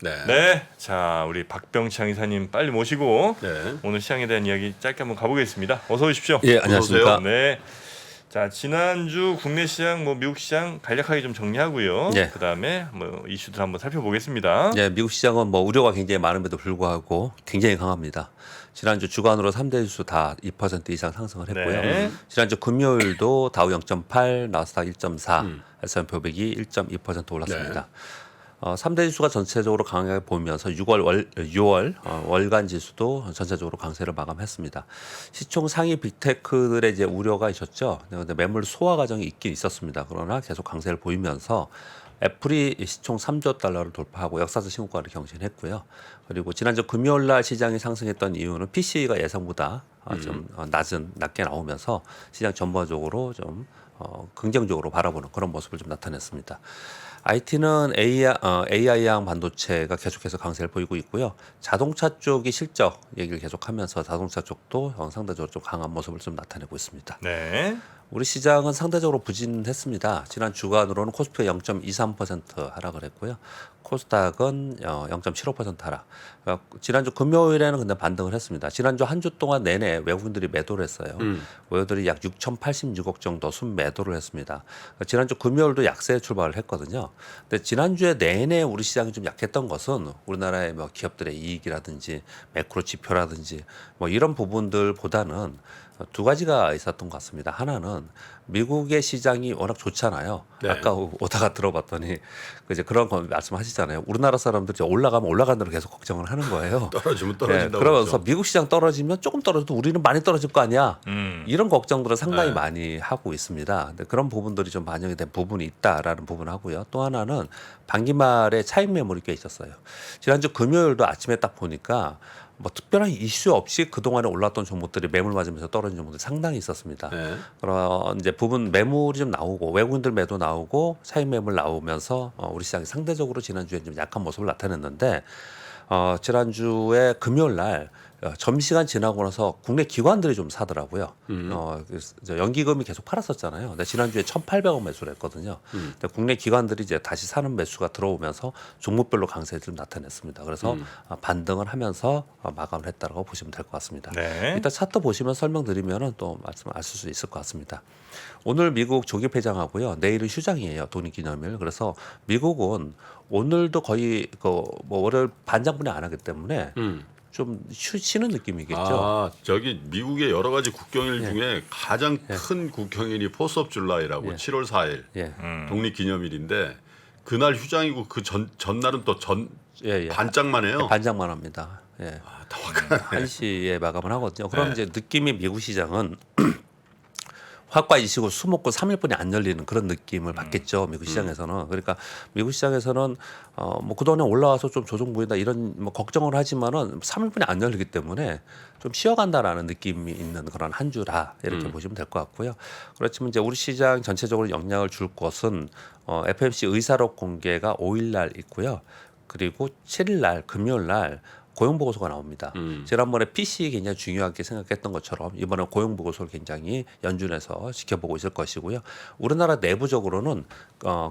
네. 네, 자 우리 박병창 이사님 빨리 모시고 네. 오늘 시장에 대한 이야기 짧게 한번 가보겠습니다. 어서 오십시오. 예, 안녕하십니까. 네. 자 지난주 국내 시장, 뭐 미국 시장 간략하게 좀 정리하고요. 예. 그다음에 뭐 이슈들 한번 살펴보겠습니다. 예, 미국 시장은 뭐 우려가 굉장히 많음에도 불구하고 굉장히 강합니다. 지난주 주간으로 3대 지수 다 2% 이상 상승을 했고요. 네. 지난주 금요일도 다우 0.8, 나스닥 1.4, S&P 500이 1.2% 올랐습니다. 3대 지수가 전체적으로 강하게 보이면서 6월 월간 지수도 전체적으로 강세를 마감했습니다. 시총 상위 빅테크들의 이제 우려가 있었죠. 그런데 매물 소화 과정이 있긴 있었습니다. 그러나 계속 강세를 보이면서 애플이 시총 3조 달러를 돌파하고 역사적 신고가를 경신했고요. 그리고 지난주 금요일 날 시장이 상승했던 이유는 PC가 예상보다 좀 낮게 나오면서 시장 전반적으로 좀 긍정적으로 바라보는 그런 모습을 좀 나타냈습니다. IT는 AI형 반도체가 계속해서 강세를 보이고 있고요. 자동차 쪽이 실적 얘기를 계속하면서 자동차 쪽도 상대적으로 좀 강한 모습을 좀 나타내고 있습니다. 네. 우리 시장은 상대적으로 부진했습니다. 지난 주간으로는 코스피가 0.23% 하락을 했고요. 코스닥은 0.75% 하락. 지난주 금요일에는 근데 반등을 했습니다. 지난주 한 주 동안 내내 외국인들이 매도를 했어요. 외국인들이 약 6,086억 정도 순매도를 했습니다. 지난주 금요일도 약세 출발을 했거든요. 근데 지난주에 내내 우리 시장이 좀 약했던 것은 우리나라의 뭐 기업들의 이익이라든지 매크로 지표라든지 뭐 이런 부분들보다는 두 가지가 있었던 것 같습니다. 하나는 미국의 시장이 워낙 좋잖아요. 네. 아까 오다가 들어봤더니 이제 그런 거 말씀하시잖아요. 우리나라 사람들이 올라가면 올라간 대로 계속 걱정을 하는 거예요. 떨어지면 떨어진다고. 그러면서 그러죠. 미국 시장 떨어지면 조금 떨어져도 우리는 많이 떨어질 거 아니야. 이런 걱정들을 상당히 네. 많이 하고 있습니다. 근데 그런 부분들이 좀 반영이 된 부분이 있다라는 부분하고요. 또 하나는 반기말에 차익 매물이 꽤 있었어요. 지난주 금요일도 아침에 딱 보니까 뭐 특별한 이슈 없이 그동안에 올랐던 종목들이 매물 맞으면서 떨어진 종목들이 상당히 있었습니다. 네. 그런 이제 부분 매물이 좀 나오고 외국인들 매도 나오고 차익 매물 나오면서 우리 시장이 상대적으로 지난주에 좀 약한 모습을 나타냈는데 지난주에 금요일 날 점심시간 지나고 나서 국내 기관들이 좀 사더라고요. 연기금이 계속 팔았었잖아요. 근데 지난주에 1,800억 매수를 했거든요. 근데 국내 기관들이 이제 다시 사는 매수가 들어오면서 종목별로 강세를 좀 나타냈습니다. 그래서 반등을 하면서 마감을 했다고 보시면 될 것 같습니다. 네. 이따 차트 보시면 설명드리면은 또 말씀하실 수 있을 것 같습니다. 오늘 미국 조기 폐장하고요. 내일은 휴장이에요. 독립기념일. 그래서 미국은 오늘도 거의 뭐 월요일 반장분이 안 하기 때문에 좀 쉬는 느낌이겠죠. 아, 저기 미국의 여러 가지 국경일 중에 가장 큰 국경일이 포스 오브 줄라이라고 7월 4일 예. 독립기념일인데 그날 휴장이고 그 전날은 또 예. 반짝만 해요. 반장만 합니다. 예. 아, 정확하네. 1시에 마감을 하거든요. 그럼 네. 이제 느낌이 미국 시장은 화과 이시고 수목고 3일분이 안 열리는 그런 느낌을 받겠죠. 미국 시장에서는. 그러니까 미국 시장에서는 뭐 그동안에 올라와서 좀 조정 보인다 이런 뭐 걱정을 하지만은 3일분이 안 열리기 때문에 좀 쉬어간다라는 느낌이 있는 그런 한 주라 이렇게 보시면 될 것 같고요. 그렇지만 이제 우리 시장 전체적으로 영향을 줄 것은 FMC 의사록 공개가 5일 날 있고요. 그리고 7일 날 금요일 날 고용보고서가 나옵니다. 지난번에 PC 굉장히 중요하게 생각했던 것처럼 이번에 고용보고서를 굉장히 연준에서 지켜보고 있을 것이고요. 우리나라 내부적으로는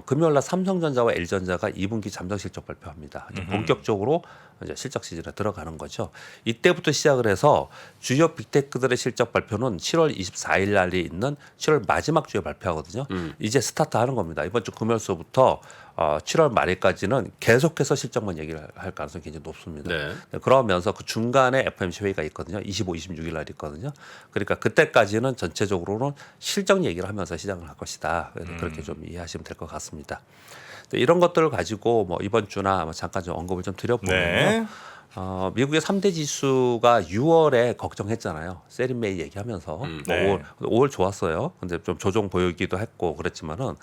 금요일날 삼성전자와 LG전자가 2분기 잠정 실적 발표합니다. 이제 본격적으로 이제 실적 시즌에 들어가는 거죠. 이때부터 시작을 해서 주요 빅테크들의 실적 발표는 7월 24일 날이 있는 7월 마지막 주에 발표하거든요. 이제 스타트하는 겁니다. 이번 주 금요일서부터 7월 말일까지는 계속해서 실적만 얘기를 할 가능성이 굉장히 높습니다. 네. 그러면서 그 중간에 FMC 회의가 있거든요. 25, 26일 날 있거든요. 그러니까 그때까지는 전체적으로는 실적 얘기를 하면서 시장을 할 것이다. 그렇게 좀 이해하시면 될 것 같습니다. 이런 것들을 가지고 뭐 이번 주나 잠깐 좀 언급을 좀 드려보면요. 네. 미국의 3대 지수가 6월에 걱정했잖아요. 세린메이 얘기하면서 네. 5월 좋았어요. 근데 좀 조정 보이기도 했고 그랬지만은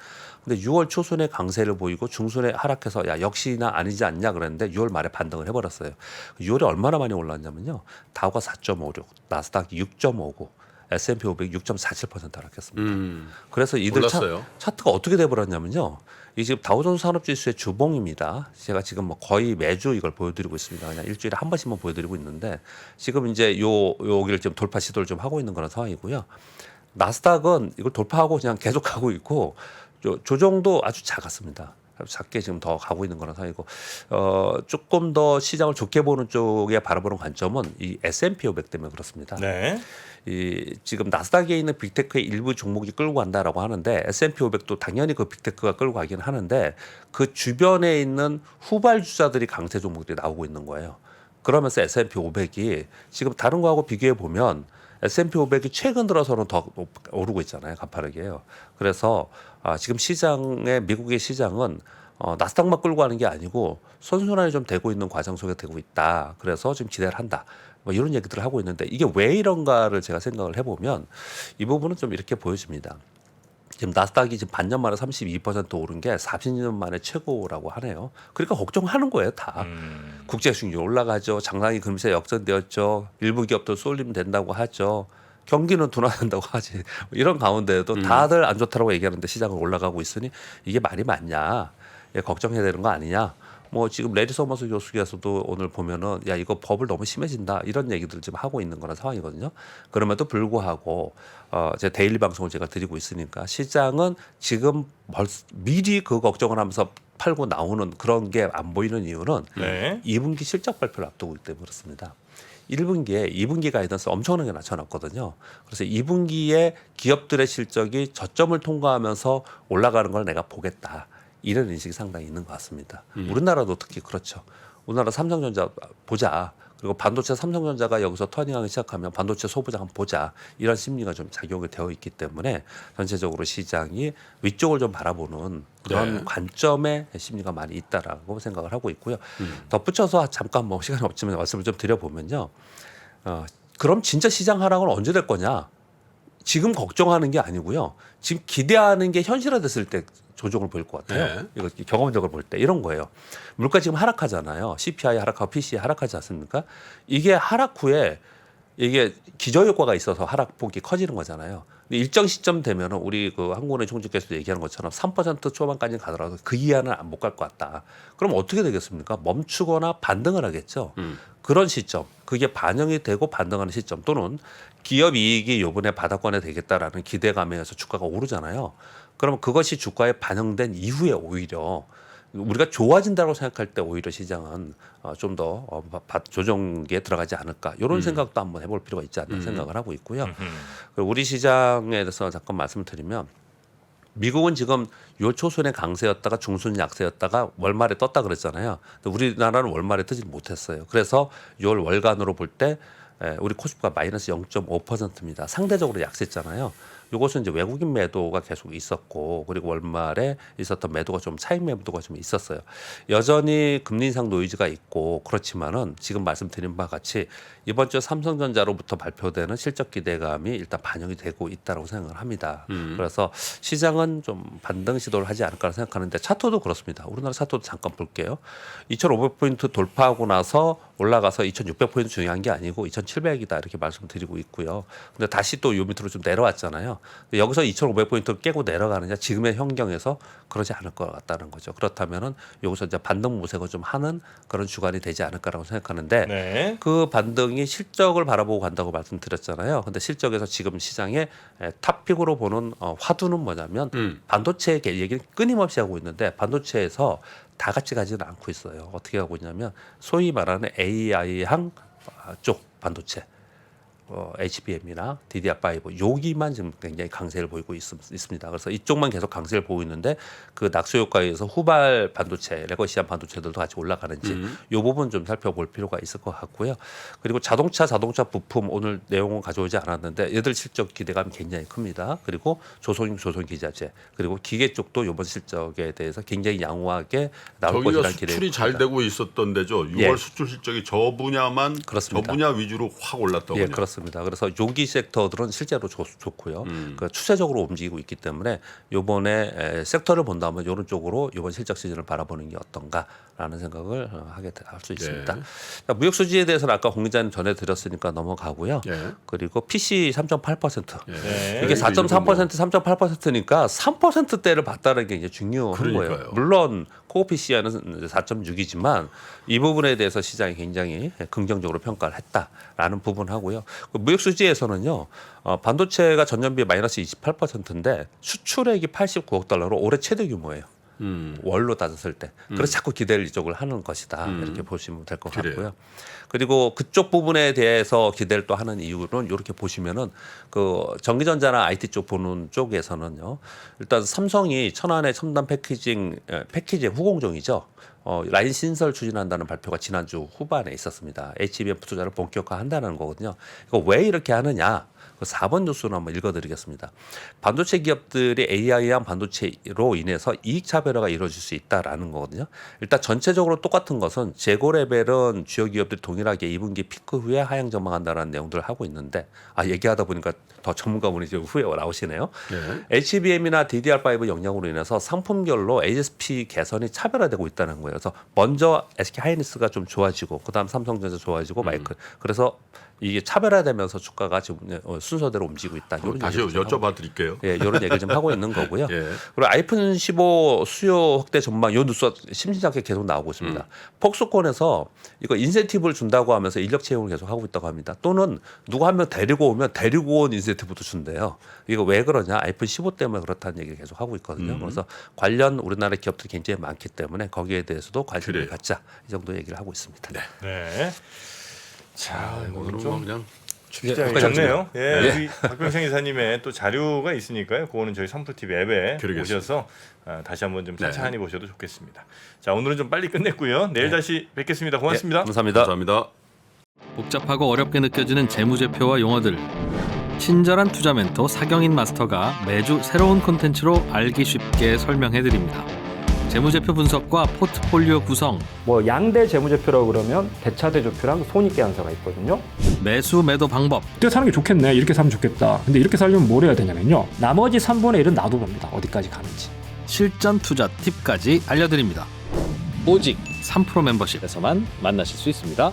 근데 6월 초순에 강세를 보이고 중순에 하락해서 야 역시나 아니지 않냐 그랬는데 6월 말에 반등을 해버렸어요. 6월에 얼마나 많이 올랐냐면요. 다우가 4.56, 나스닥이 6.59. S&P 500 6.47% 하락했습니다. 그래서 이들 올랐어요. 차트가 어떻게 돼버렸냐면요. 이 지금 다우존스 산업지수의 주봉입니다. 제가 지금 뭐 거의 매주 이걸 보여드리고 있습니다. 그냥 일주일에 한 번씩만 보여드리고 있는데 지금 이제 여기를 좀 돌파 시도를 좀 하고 있는 그런 상황이고요. 나스닥은 이걸 돌파하고 그냥 계속하고 있고 조정도 아주 작았습니다. 작게 지금 더 가고 있는 거라서 이고 조금 더 시장을 좋게 보는 쪽에 바라보는 관점은 이 S&P 500 때문에 그렇습니다. 네. 이 지금 나스닥에 있는 빅테크의 일부 종목이 끌고 간다라고 하는데 S&P 500도 당연히 그 빅테크가 끌고 가긴 하는데 그 주변에 있는 후발주자들이 강세 종목들이 나오고 있는 거예요. 그러면서 S&P 500이 지금 다른 거하고 비교해 보면 S&P 500이 최근 들어서는 더 오르고 있잖아요. 가파르게요. 그래서 지금 시장의 미국의 시장은 나스닥만 끌고 가는 게 아니고 선순환이 좀 되고 있는 과정 속에 되고 있다. 그래서 지금 기대를 한다. 뭐 이런 얘기들을 하고 있는데 이게 왜 이런가를 제가 생각을 해보면 이 부분은 좀 이렇게 보여집니다. 지금 나스닥이 지금 반년 만에 32% 오른 게 40년 만에 최고라고 하네요. 그러니까 걱정하는 거예요, 다. 국제 수익률 올라가죠. 장상이 금세 역전되었죠. 일부 기업도 쏠리면 된다고 하죠. 경기는 둔화된다고 하지. 이런 가운데에도 다들 안 좋다고 얘기하는데 시장은 올라가고 있으니 이게 말이 맞냐? 걱정해야 되는 거 아니냐? 뭐 지금 레리 서머스 교수께서도 오늘 보면은 야 이거 버블 너무 심해진다 이런 얘기들 지금 하고 있는 거란 상황이거든요. 그럼에도 불구하고 제 데일리 방송을 제가 드리고 있으니까 시장은 지금 미리 그 걱정을 하면서 팔고 나오는 그런 게 안 보이는 이유는 네. 2분기 실적 발표를 앞두고 있기 때문에 그렇습니다. 1분기에 2분기 가이던스 엄청나게 낮춰놨거든요. 그래서 2분기에 기업들의 실적이 저점을 통과하면서 올라가는 걸 내가 보겠다. 이런 인식이 상당히 있는 것 같습니다. 우리나라도 특히 그렇죠. 우리나라 삼성전자 보자. 그리고 반도체 삼성전자가 여기서 터닝하기 시작하면 반도체 소부자 한번 보자. 이런 심리가 좀 작용이 되어 있기 때문에 전체적으로 시장이 위쪽을 좀 바라보는 그런 네. 관점의 심리가 많이 있다라고 생각을 하고 있고요. 덧붙여서 잠깐 뭐 시간이 없지만 말씀을 좀 드려보면요. 그럼 진짜 시장 하락은 언제 될 거냐? 지금 걱정하는 게 아니고요. 지금 기대하는 게 현실화됐을 때 조정을 보일 것 같아요. 네. 이거 경험적으로 볼 때 이런 거예요. 물가 지금 하락하잖아요. CPI 하락하고 PCE 하락하지 않습니까? 이게 하락 후에 이게 기저효과가 있어서 하락폭이 커지는 거잖아요. 근데 일정 시점 되면은 우리 그 한국은행 총재께서도 얘기하는 것처럼 3% 초반까지 가더라도 그 이하는 못 갈 것 같다. 그럼 어떻게 되겠습니까? 멈추거나 반등을 하겠죠. 그런 시점, 그게 반영이 되고 반등하는 시점 또는 기업 이익이 요번에 바닥권에 되겠다라는 기대감에 의해서 주가가 오르잖아요. 그러면 그것이 주가에 반영된 이후에 오히려 우리가 좋아진다고 생각할 때 오히려 시장은 좀 더 조정기에 들어가지 않을까 이런 생각도 한번 해볼 필요가 있지 않나 생각을 하고 있고요. 그리고 우리 시장에 대해서 잠깐 말씀드리면 미국은 지금 요 초순에 강세였다가 중순 약세였다가 월말에 떴다 그랬잖아요. 근데 우리나라는 월말에 뜨지 못했어요. 그래서 요 월간으로 볼 때 우리 코스피가 마이너스 0.5%입니다. 상대적으로 약세했잖아요. 이것은 이제 외국인 매도가 계속 있었고 그리고 월말에 있었던 매도가 좀 차익 매도가 좀 있었어요. 여전히 금리 인상 노이즈가 있고 그렇지만은 지금 말씀드린 바와 같이 이번 주 삼성전자로부터 발표되는 실적 기대감이 일단 반영이 되고 있다고 생각을 합니다. 그래서 시장은 좀 반등 시도를 하지 않을까 생각하는데 차트도 그렇습니다. 우리나라 차트도 잠깐 볼게요. 2,500포인트 돌파하고 나서 올라가서 2,600포인트 중요한 게 아니고 2,700이다 이렇게 말씀드리고 있고요. 근데 다시 또 요 밑으로 좀 내려왔잖아요. 여기서 2,500포인트 깨고 내려가느냐 지금의 환경에서 그러지 않을 것 같다는 거죠. 그렇다면은 여기서 이제 반등 모색을 좀 하는 그런 주간이 되지 않을까라고 생각하는데 네. 그 반등이 실적을 바라보고 간다고 말씀드렸잖아요. 근데 실적에서 지금 시장의 탑픽으로 보는 화두는 뭐냐면 반도체 얘기를 끊임없이 하고 있는데 반도체에서 다 같이 가지는 않고 있어요. 어떻게 하고 있냐면 소위 말하는 AI항 쪽 반도체. HBM이나 DDR5 여기만 지금 굉장히 강세를 보이고 있습니다. 그래서 이쪽만 계속 강세를 보이고 있는데 그 낙수 효과에 의해서 후발 반도체, 레거시한 반도체들도 같이 올라가는지 이 부분 좀 살펴볼 필요가 있을 것 같고요. 그리고 자동차 부품 오늘 내용은 가져오지 않았는데 얘들 실적 기대감이 굉장히 큽니다. 그리고 조선기자재 그리고 기계 쪽도 이번 실적에 대해서 굉장히 양호하게 나올 저기가 것이라는 기대가 수출이 잘 되고 있었던 데죠. 6월 예. 수출 실적이 저 분야만 그렇습니다. 저 분야 위주로 확 올랐더군요. 예, 그렇습니다. 그래서 요기 섹터들은 실제로 좋고요. 그 추세적으로 움직이고 있기 때문에 요번에 섹터를 본다면 이런 쪽으로 이번 실적 시즌을 바라보는 게 어떤가라는 생각을 하게 할 수 있습니다. 예. 자, 무역 수지에 대해서는 아까 공 기자님 전해드렸으니까 넘어가고요. 예. 그리고 PC 3.8%. 예. 네. 이게 예, 4.3%, 3.8%니까 3%대를 봤다는 게 이제 중요한 그러니까요. 거예요. 물론 코어 PCI는 4.6이지만 이 부분에 대해서 시장이 굉장히 긍정적으로 평가를 했다라는 부분하고요. 그 무역 수지에서는요. 반도체가 전년비에 마이너스 28%인데 수출액이 89억 달러로 올해 최대 규모예요. 월로 따졌을 때. 그래서 자꾸 기대를 이쪽을 하는 것이다. 이렇게 보시면 될 것 그래요. 같고요. 그리고 그쪽 부분에 대해서 기대를 또 하는 이유는 이렇게 보시면은 그 전기전자나 IT 쪽 보는 쪽에서는요. 일단 삼성이 천안의 첨단 패키징 후공정이죠. 라인 신설 추진한다는 발표가 지난주 후반에 있었습니다. HBM 투자를 본격화한다는 거거든요. 이거 왜 이렇게 하느냐? 그 4번 뉴스를 한번 읽어드리겠습니다. 반도체 기업들이 AI한 반도체로 인해서 이익 차별화가 이루어질 수 있다라는 거거든요. 일단 전체적으로 똑같은 것은 재고 레벨은 주요 기업들이 동일하게 2분기 피크 후에 하향 전망한다라는 내용들을 하고 있는데 얘기하다 보니까 더 전문가분이 지금 후에 나오시네요. 네. HBM이나 DDR5 영향으로 인해서 상품별로 ASP 개선이 차별화되고 있다는 거예요. 그래서 먼저 SK 하이닉스가 좀 좋아지고 그다음 삼성전자 좋아지고 마이크. 그래서 이게 차별화되면서 주가가 지금 순서대로 움직이고 있다. 이런 다시 얘기를 좀 여쭤봐 드릴게요. 예, 이런 얘기를 좀 하고 있는 거고요. 예. 그리고 아이폰 15 수요 확대 전망 요 뉴스가 심심찮게 계속 나오고 있습니다. 폭스콘에서 이거 인센티브를 준다고 하면서 인력 채용을 계속 하고 있다고 합니다. 또는 누구 한 명 데리고 오면 데리고 온 인센티브도 준대요. 이거 왜 그러냐? 아이폰 15 때문에 그렇다는 얘기를 계속 하고 있거든요. 그래서 관련 우리나라 기업들이 굉장히 많기 때문에 거기에 대해서도 관심을 그래요. 갖자. 이 정도 얘기를 하고 있습니다. 네. 자, 오늘은 좀 뭐 그냥 적네요. 예, 우리 박병생 이사님의 또 자료가 있으니까요. 그거는 저희 선풀TV 앱에 그러겠습니다. 오셔서 다시 한번 좀 찬찬히 보셔도 좋겠습니다. 자, 오늘은 좀 빨리 끝냈고요. 내일 다시 뵙겠습니다. 고맙습니다. 감사합니다. 감사합니다. 복잡하고 어렵게 느껴지는 재무제표와 용어들. 친절한 투자 멘토 사경인 마스터가 매주 새로운 콘텐츠로 알기 쉽게 설명해드립니다. 재무제표 분석과 포트폴리오 구성, 뭐 양대 재무제표라고 그러면 대차대조표랑 손익계산서가 있거든요. 매수 매도 방법, 이때 사는 게 좋겠네. 이렇게 사면 좋겠다. 근데 이렇게 살려면 뭘 해야 되냐면요. 나머지 3분의 1은 놔둬봅니다. 어디까지 가는지. 실전 투자 팁까지 알려드립니다. 오직 3프로 멤버십에서만 에서만 만나실 수 있습니다.